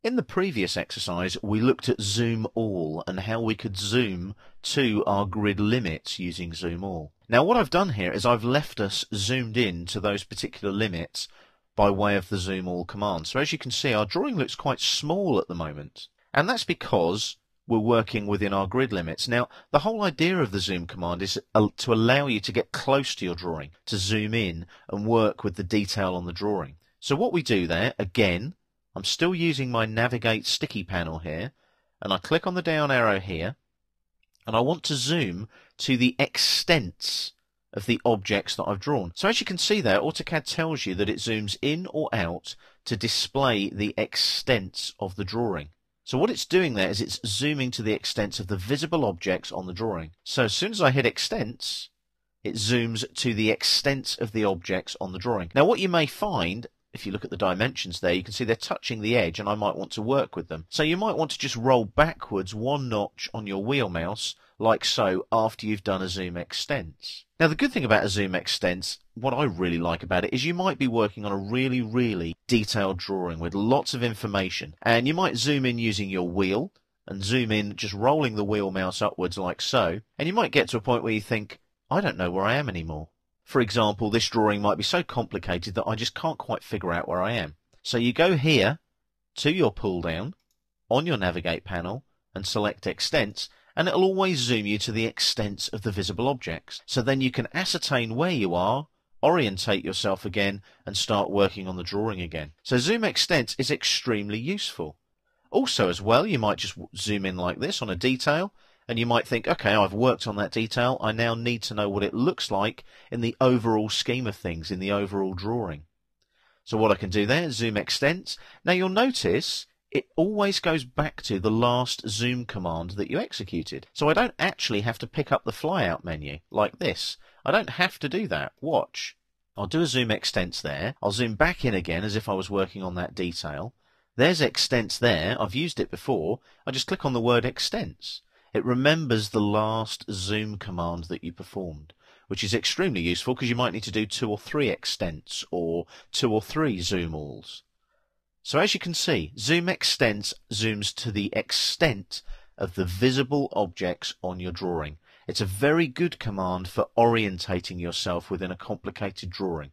In the previous exercise, we looked at Zoom All and how we could zoom to our grid limits using Zoom All. Now what I've done here is I've left us zoomed in to those particular limits by way of the Zoom All command. So as you can see, our drawing looks quite small at the moment. And that's because we're working within our grid limits. Now, the whole idea of the zoom command is to allow you to get close to your drawing, to zoom in and work with the detail on the drawing. So what we do there, again, I'm still using my Navigate sticky panel here, and I click on the down arrow here, and I want to zoom to the extents of the objects that I've drawn. So as you can see there, AutoCAD tells you that it zooms in or out to display the extents of the drawing. So what it's doing there is it's zooming to the extents of the visible objects on the drawing. So as soon as I hit extents, it zooms to the extents of the objects on the drawing. Now what you may find, if you look at the dimensions there, you can see they're touching the edge and I might want to work with them. So you might want to just roll backwards one notch on your wheel mouse, like so, after you've done a zoom extents. Now the good thing about a zoom extents, what I really like about it, is you might be working on a really detailed drawing with lots of information, and you might zoom in using your wheel and zoom in just rolling the wheel mouse upwards like so, and you might get to a point where you think, I don't know where I am anymore. For example, this drawing might be so complicated that I just can't quite figure out where I am. So you go here to your pull down on your Navigate panel and select Extents, and it'll always zoom you to the extents of the visible objects. So then you can ascertain where you are, orientate yourself again, and start working on the drawing again. So Zoom Extents is extremely useful. Also as well, you might just zoom in like this on a detail, and you might think, okay, I've worked on that detail, I now need to know what it looks like in the overall scheme of things, in the overall drawing. So what I can do there is Zoom Extents. Now you'll notice it always goes back to the last zoom command that you executed. So I don't actually have to pick up the flyout menu like this. I don't have to do that. Watch. I'll do a Zoom Extents there. I'll zoom back in again as if I was working on that detail. There's Extents there. I've used it before. I just click on the word Extents. It remembers the last zoom command that you performed, which is extremely useful because you might need to do 2 or 3 extents or 2 or 3 zoom alls. So as you can see, Zoom Extents zooms to the extent of the visible objects on your drawing. It's a very good command for orientating yourself within a complicated drawing.